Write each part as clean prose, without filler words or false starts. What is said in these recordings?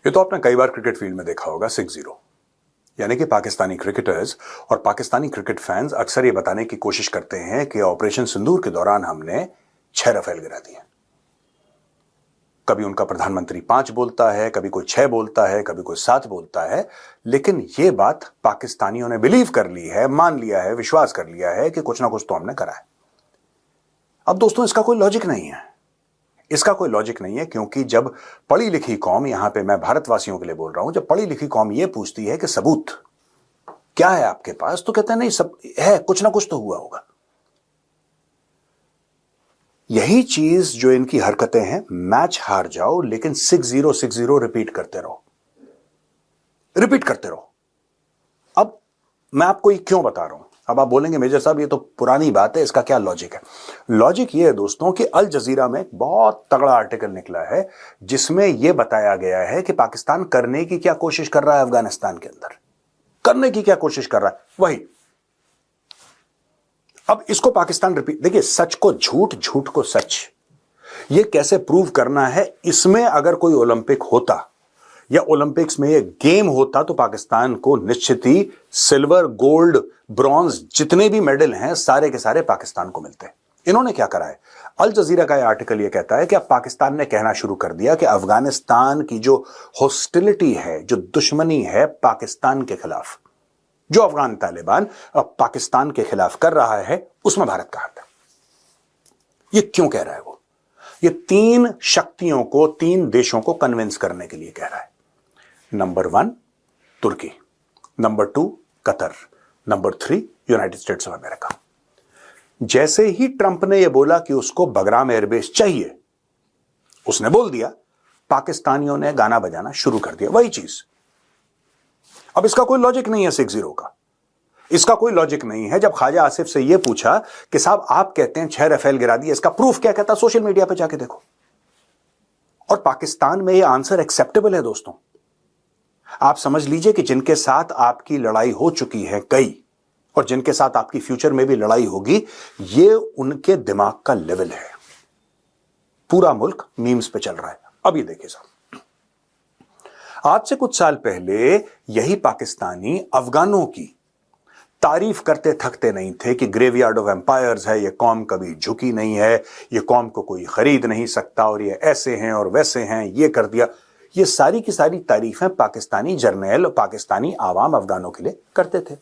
ये तो आपने कई बार क्रिकेट फील्ड में देखा होगा 6-0, यानी कि पाकिस्तानी क्रिकेटर्स और पाकिस्तानी क्रिकेट फैंस अक्सर ये बताने की कोशिश करते हैं कि ऑपरेशन सिंदूर के दौरान हमने 6 रफेल गिरा दिए। कभी उनका प्रधानमंत्री 5 बोलता है, कभी कोई 6 बोलता है, कभी कोई 7 बोलता है, लेकिन यह बात पाकिस्तानियों ने बिलीव कर ली है, मान लिया है, विश्वास कर लिया है कि कुछ ना कुछ तो हमने करा है। अब दोस्तों, इसका कोई लॉजिक नहीं है, इसका कोई लॉजिक नहीं है, क्योंकि जब पढ़ी लिखी कौम, यहां पे मैं भारतवासियों के लिए बोल रहा हूं, जब पढ़ी लिखी कौम यह पूछती है कि सबूत क्या है आपके पास, तो कहते हैं नहीं, सब है, कुछ ना कुछ तो हुआ होगा। यही चीज जो इनकी हरकतें हैं, मैच हार जाओ लेकिन 6-0 रिपीट करते रहो, रिपीट करते रहो। अब मैं आपको ये क्यों बता रहा हूं, अब आप बोलेंगे मेजर साहब ये तो पुरानी बात है, इसका क्या लॉजिक है। लॉजिक ये है दोस्तों कि अल जजीरा में बहुत तगड़ा आर्टिकल निकला है जिसमें यह बताया गया है कि पाकिस्तान करने की क्या कोशिश कर रहा है, अफगानिस्तान के अंदर करने की क्या कोशिश कर रहा है, वही। अब इसको पाकिस्तान रिपीट, देखिए सच को झूठ, झूठ को सच, यह कैसे प्रूव करना है। इसमें अगर कोई ओलंपिक होता या ओलंपिक्स में यह गेम होता तो पाकिस्तान को निश्चित ही सिल्वर, गोल्ड, ब्रॉन्ज, जितने भी मेडल हैं सारे के सारे पाकिस्तान को मिलते हैं। इन्होंने क्या करा है, अल जजीरा का यह आर्टिकल यह कहता है कि अब पाकिस्तान ने कहना शुरू कर दिया कि अफगानिस्तान की जो हॉस्टिलिटी है, जो दुश्मनी है पाकिस्तान के खिलाफ, जो अफगान तालिबान अब पाकिस्तान के खिलाफ कर रहा है, उसमें भारत का हाथ है। यह क्यों कह रहा है वो, ये 3 शक्तियों को, 3 देशों को कन्विंस करने के लिए कह रहा है। नंबर 1 तुर्की, number 2 Qatar, number 3 United States of America. जैसे ही ट्रंप ने यह बोला कि उसको बगराम एयरबेस चाहिए, उसने बोल दिया, पाकिस्तानियों ने गाना बजाना शुरू कर दिया, वही चीज। अब इसका कोई लॉजिक नहीं है 6-0 का, इसका कोई लॉजिक नहीं है। जब ख्वाजा आसिफ से यह पूछा कि साहब आप कहते हैं 6 रफेल गिरा दिए, इसका प्रूफ क्या, कहता सोशल मीडिया पे जाके देखो। और पाकिस्तान में यह आंसर एक्सेप्टेबल है दोस्तों। आप समझ लीजिए कि जिनके साथ आपकी लड़ाई हो चुकी है कई, और जिनके साथ आपकी फ्यूचर में भी लड़ाई होगी, यह उनके दिमाग का लेवल है। पूरा मुल्क मीम्स पे चल रहा है। अब ये देखिए साहब, आज से कुछ साल पहले यही पाकिस्तानी अफगानों की तारीफ करते थकते नहीं थे कि ग्रेवयार्ड ऑफ एम्पायर्स है, ये कौम कभी झुकी नहीं है, ये कौम को कोई खरीद नहीं सकता, और ये ऐसे हैं और वैसे हैं, ये कर दिया। ये सारी की सारी तारीफें पाकिस्तानी जर्नैल, पाकिस्तानी आवाम अफगानों के लिए करते थे।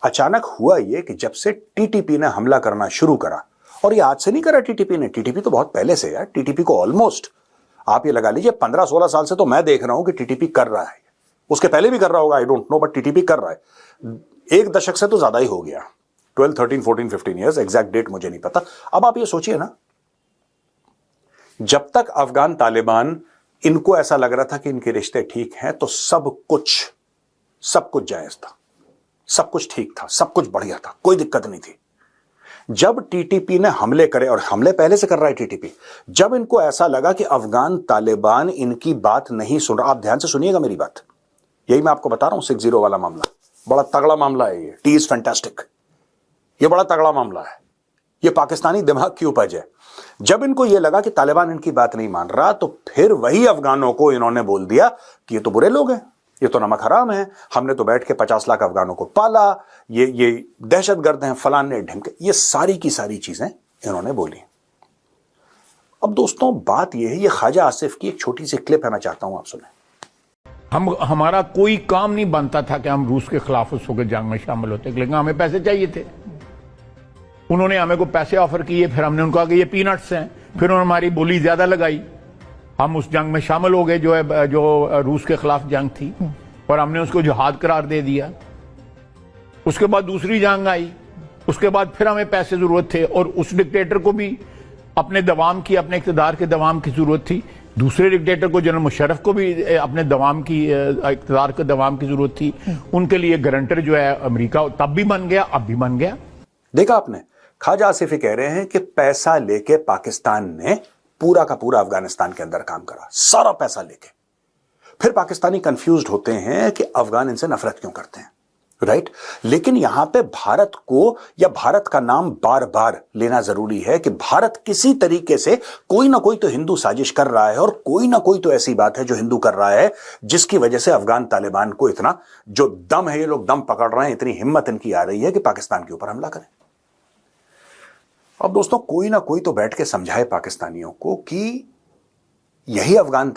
अचानक हुआ ये कि जब से टीटीपी ने हमला करना शुरू करा, और ये आज से नहीं करा टीटीपी ने, टीटीपी तो बहुत पहले से यार, टीटीपी को ऑलमोस्ट आप ये लगा लीजिए 15-16 साल से तो मैं देख रहा हूं कि टीटीपी कर रहा है। उसके पहले भी कर रहा होगा, I don't know, but TTP कर रहा है। 1 दशक से तो ज्यादा ही हो गया, 12, 13, 14, 15 ईयर्स, एग्जैक्ट डेट मुझे नहीं पता। अब आप ये सोचिए ना, जब तक अफगान तालिबान, इनको ऐसा लग रहा था कि इनके रिश्ते ठीक हैं, तो सब कुछ जायज था, सब कुछ ठीक था, सब कुछ बढ़िया था, कोई दिक्कत नहीं थी। जब टीटीपी ने हमले करे, और हमले पहले से कर रहा है टीटीपी, जब इनको ऐसा लगा कि अफगान तालिबान इनकी बात नहीं सुन रहा, आप ध्यान से सुनिएगा मेरी बात, यही मैं आपको बता रहा हूं, 6-0 वाला मामला बड़ा तगड़ा मामला है। ये टी इज फैंटास्टिक, ये बड़ा तगड़ा मामला है, ये पाकिस्तानी दिमाग की उपज है। जब इनको यह लगा कि तालिबान इनकी बात नहीं मान रहा, तो फिर वही अफगानों को इन्होंने बोल दिया कि ये तो बुरे लोग हैं, ये तो नमक हराम है, हमने तो बैठ के 50 लाख अफगानों को पाला, ये दहशतगर्द हैं, फलाने ढिमके, ये सारी की सारी चीजें इन्होंने बोली। अब दोस्तों बात यह है, ये ख्वाजा आसिफ की एक छोटी सी क्लिप है, मैं चाहता हूं आप सुने। हमारा कोई काम नहीं बनता था कि हम रूस के खिलाफ उस वक्त जंग में शामिल होते, लेकिन हमें पैसे चाहिए थे। उन्होंने हमें को पैसे ऑफर किए, फिर हमने उनको कहा कि ये पीनट्स हैं, फिर उन्होंने हमारी बोली ज्यादा लगाई, हम उस जंग में शामिल हो गए जो रूस के खिलाफ जंग थी, और हमने उसको जिहाद करार दे दिया। उसके बाद दूसरी जंग आई, उसके बाद फिर हमें पैसे जरूरत थे, और उस डिक्टेटर को भी अपने दवाम की, अपने इक़्तिदार के दवाम की जरूरत थी। दूसरे डिक्टेटर को, जनरल मुशर्रफ को भी अपने दवाम की, इक़्तिदार के दवाम की जरूरत थी। उनके लिए गारंटर जो है अमेरिका, तब भी बन गया, अब भी बन गया। देखा आपने, ख्वाजा आसिफ कह रहे हैं कि पैसा लेके पाकिस्तान ने पूरा का पूरा अफगानिस्तान के अंदर काम करा, सारा पैसा लेके। फिर पाकिस्तानी कंफ्यूज्ड होते हैं कि अफगान इनसे नफरत क्यों करते हैं। राइट लेकिन यहां पे भारत को या भारत का नाम बार बार लेना जरूरी है कि भारत किसी तरीके से कोई ना कोई तो हिंदू साजिश कर रहा है और कोई ना कोई तो ऐसी बात है जो हिंदू कर रहा है जिसकी वजह से अफगान तालिबान को इतना जो दम है, ये लोग दम पकड़ रहे हैं, इतनी हिम्मत इनकी आ रही है कि पाकिस्तान के ऊपर हमला करें। अब दोस्तों कोई ना कोई तो बैठ के समझाए पाकिस्तानियों को कि यही अफगान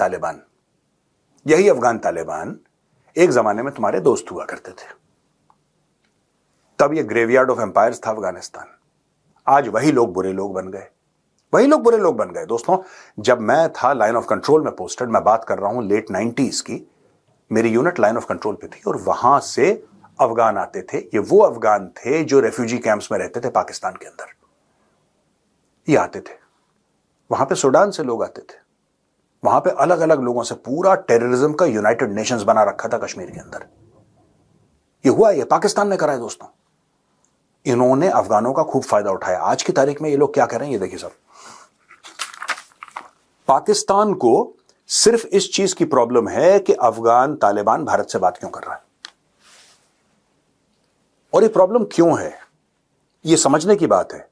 तालिबान एक जमाने में तुम्हारे दोस्त हुआ करते थे। तब ये ग्रेवयार्ड ऑफ एम्पायर्स था अफगानिस्तान। आज वही लोग बुरे लोग बन गए। दोस्तों जब मैं था लाइन ऑफ कंट्रोल में पोस्टेड, मैं बात कर रहा हूं लेट 90s की, मेरी यूनिट लाइन ऑफ कंट्रोल पे थी और वहां से अफगान आते थे। ये वो अफगान थे जो रेफ्यूजी कैंप्स में रहते थे पाकिस्तान के अंदर। ये आते थे, वहां पे सूडान से लोग आते थे, वहां पे अलग अलग लोगों से पूरा टेररिज्म का यूनाइटेड नेशंस बना रखा था कश्मीर के अंदर। ये हुआ, ये पाकिस्तान ने करा है दोस्तों। इन्होंने अफगानों का खूब फायदा उठाया। आज की तारीख में ये लोग क्या कह रहे हैं, ये देखिए सब। पाकिस्तान को सिर्फ इस चीज की प्रॉब्लम है कि अफगान तालिबान भारत से बात क्यों कर रहा है, और ये प्रॉब्लम क्यों है, ये समझने की बात है।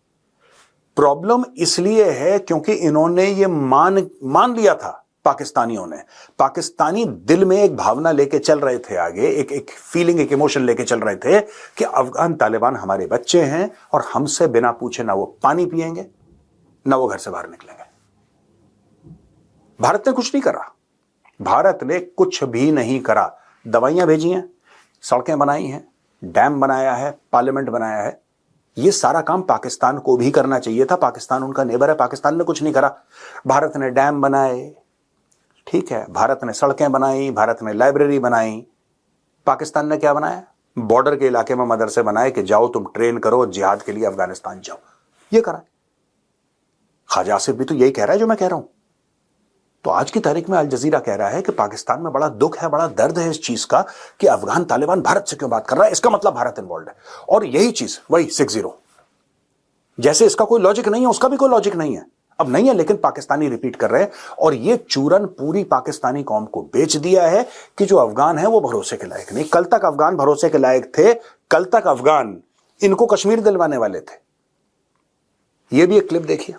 प्रॉब्लम इसलिए है क्योंकि इन्होंने ये मान लिया था, पाकिस्तानियों ने, पाकिस्तानी दिल में एक भावना लेके चल रहे थे आगे, एक फीलिंग, एक इमोशन लेके चल रहे थे कि अफगान तालिबान हमारे बच्चे हैं और हमसे बिना पूछे ना वो पानी पिएंगे ना वो घर से बाहर निकलेंगे। भारत ने कुछ नहीं करा, भारत ने कुछ भी नहीं करा। दवाइयां भेजी हैं, सड़कें बनाई हैं, डैम बनाया है, पार्लियामेंट बनाया है। ये सारा काम पाकिस्तान को भी करना चाहिए था। पाकिस्तान उनका नेबर है, पाकिस्तान ने कुछ नहीं करा। भारत ने डैम बनाए, ठीक है, भारत ने सड़कें बनाई, भारत ने लाइब्रेरी बनाई। पाकिस्तान ने क्या बनाया, बॉर्डर के इलाके में मदरसे बनाए कि जाओ तुम ट्रेन करो जिहाद के लिए अफगानिस्तान जाओ। ये करा। ख्वाजा आसिफ भी तो यही कह रहा है जो मैं कह रहा हूं। तो आज की तारीख में अल जजीरा कह रहा है कि पाकिस्तान में बड़ा दुख है, बड़ा दर्द है इस चीज का कि अफगान तालिबान भारत से क्यों बात कर रहा है, इसका मतलब भारत इन्वॉल्व है। और यही चीज वही 60, जैसे इसका कोई लॉजिक नहीं है उसका भी कोई लॉजिक नहीं है, अब नहीं है, लेकिन पाकिस्तानी रिपीट कर रहे हैं। और ये चूरन पूरी पाकिस्तानी कौम को बेच दिया है कि जो अफगान है वो भरोसे के लायक नहीं। कल तक अफगान भरोसे के लायक थे, कल तक अफगान इनको कश्मीर दिलवाने वाले थे। ये भी एक क्लिप देखिए।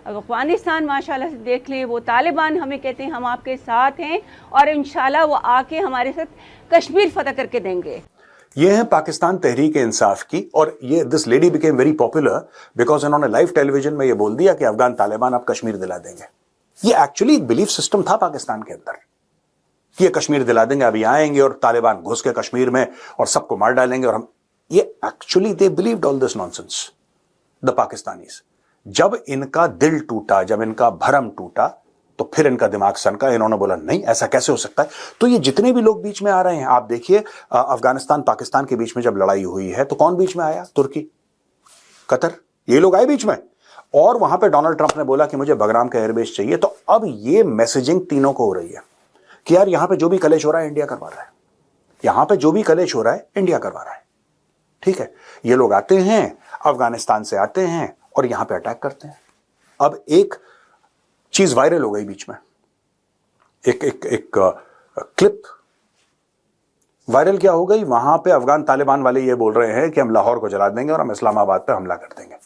अफगानिस्तान माशाल्लाह से देख लें, वो तालिबान हमें कहते हैं हम आपके साथ हैं और इंशाल्लाह वो आके हमारे साथ कश्मीर फतह करके देंगे। ये है पाकिस्तान तहरीक इंसाफ की, और ये this lady became very popular because इन्होंने लाइव टेलीविजन में ये बोल दिया कि अफगान तालिबान आप कश्मीर दिला देंगे। ये एक्चुअली एक बिलीफ सिस्टम था पाकिस्तान के अंदर कि ये कश्मीर दिला देंगे, अभी आएंगे और तालिबान घुस के कश्मीर में और सबको मार डालेंगे और हम, ये actually they believed all this nonsense the Pakistanis. जब इनका दिल टूटा, जब इनका भरम टूटा, तो फिर इनका दिमाग सनका। इन्होंने बोला नहीं ऐसा कैसे हो सकता है। तो ये जितने भी लोग बीच में आ रहे हैं, आप देखिए अफगानिस्तान पाकिस्तान के बीच में जब लड़ाई हुई है तो कौन बीच में आया, तुर्की, कतर, ये लोग आए बीच में। और वहां पे डोनाल्ड ट्रंप ने बोला कि मुझे बगराम का एयरबेस चाहिए। तो अब ये मैसेजिंग तीनों को हो रही है कि यार यहां पे जो भी कलेश हो रहा है इंडिया करवा रहा है, यहां पे जो भी कलेश हो रहा है इंडिया करवा रहा है। ठीक है, ये लोग आते हैं अफगानिस्तान से आते हैं और यहां पे अटैक करते हैं। अब एक चीज वायरल हो गई बीच में, एक क्लिप वायरल क्या हो गई, वहां पे अफगान तालिबान वाले ये बोल रहे हैं कि हम लाहौर को जला देंगे और हम इस्लामाबाद पे हमला कर देंगे।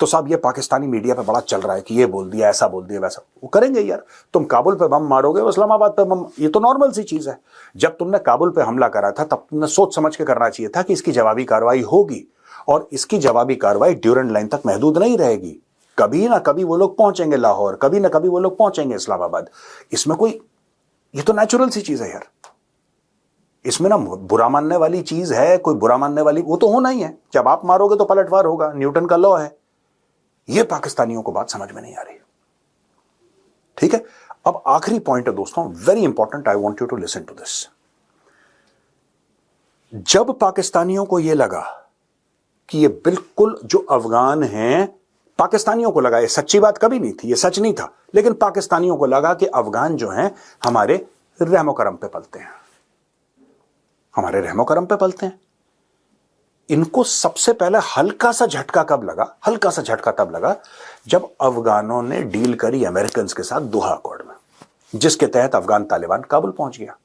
तो साहब ये पाकिस्तानी मीडिया पे बड़ा चल रहा है कि ये बोल दिया, ऐसा बोल दिया, वैसा। वो करेंगे यार, तुम काबुल पे बम मारोगे, वो इस्लामाबाद पे बम, ये तो नॉर्मल सी चीज है। जब तुमने काबुल पे हमला करा था तब तुमने सोच समझ के करना चाहिए था कि इसकी जवाबी कार्रवाई होगी, और इसकी जवाबी कार्रवाई ड्यूरेंट लाइन तक महदूद नहीं रहेगी। कभी ना कभी वो लोग पहुंचेंगे लाहौर, कभी ना कभी वो लोग पहुंचेंगे इस्लामाबाद। इसमें कोई, ये तो नेचुरल सी चीज है यार, इसमें ना बुरा मानने वाली चीज है, कोई बुरा मानने वाली, वो तो होना ही है। जब आप मारोगे तो पलटवार होगा, न्यूटन का लॉ है। ये पाकिस्तानियों को बात समझ में नहीं आ रही। ठीक है, अब आखिरी पॉइंट है दोस्तों, very important, I want you to listen to this. जब पाकिस्तानियों को यह लगा कि ये बिल्कुल जो अफगान हैं, पाकिस्तानियों को लगा, ये सच्ची बात कभी नहीं थी, ये सच नहीं था, लेकिन पाकिस्तानियों को लगा कि अफगान जो हैं हमारे रहमो करम पे पलते हैं, हमारे रहमो करम पे पलते हैं। इनको सबसे पहले हल्का सा झटका कब लगा, हल्का सा झटका तब लगा जब अफगानों ने डील करी अमेरिकन के साथ दोहा अकॉर्ड में, जिसके तहत अफगान तालिबान काबुल पहुंच गया।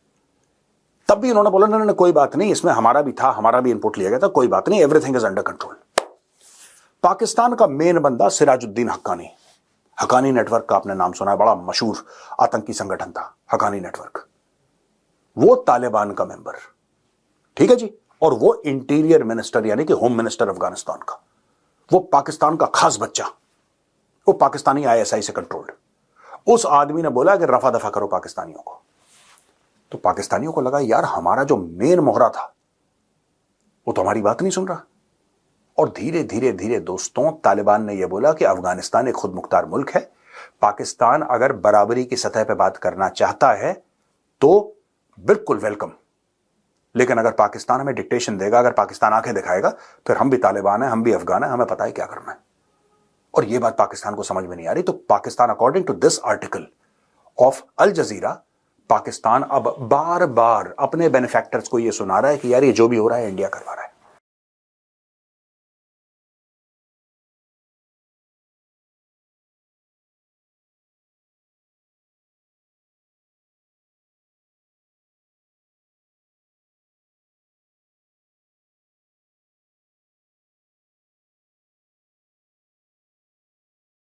तब भी उन्होंने बोला नहीं कोई बात नहीं, इसमें हमारा भी था, हमारा भी इनपुट लिया गया था, कोई बात नहीं, everything is under control. Pakistan का मेन बंदा सिराजुद्दीन हक्कानी, हक्कानी नेटवर्क का आपने नाम सुना है, बड़ा मशहूर आतंकी संगठन था हक्कानी नेटवर्क, वो तालिबान का मेंबर, ठीक है जी, और वो इंटीरियर मिनिस्टर यानी कि होम मिनिस्टर अफगानिस्तान का, वो पाकिस्तान का खास बच्चा, वो पाकिस्तानी आईएसआई से कंट्रोल्ड। उस आदमी ने बोला कि रफा दफा करो पाकिस्तानियों को। तो पाकिस्तानियों को लगा यार हमारा जो मेन मोहरा था वो तो हमारी बात नहीं सुन रहा। और धीरे धीरे धीरे दोस्तों तालिबान ने यह बोला कि अफगानिस्तान एक खुद मुख्तार मुल्क है, पाकिस्तान अगर बराबरी की सतह पर बात करना चाहता है तो बिल्कुल वेलकम, लेकिन अगर पाकिस्तान हमें डिक्टेशन देगा, अगर पाकिस्तान आंखें दिखाएगा, फिर हम भी तालिबान है, हम भी अफगान है, हमें पता है क्या करना है। और यह बात पाकिस्तान को समझ में नहीं आ रही। तो Pakistan according to this article of Al Jazeera, Pakistan अब बार बार अपने बेनिफैक्टर्स को यह सुना रहा है कि यार ये जो भी हो रहा है इंडिया करवा रहा है।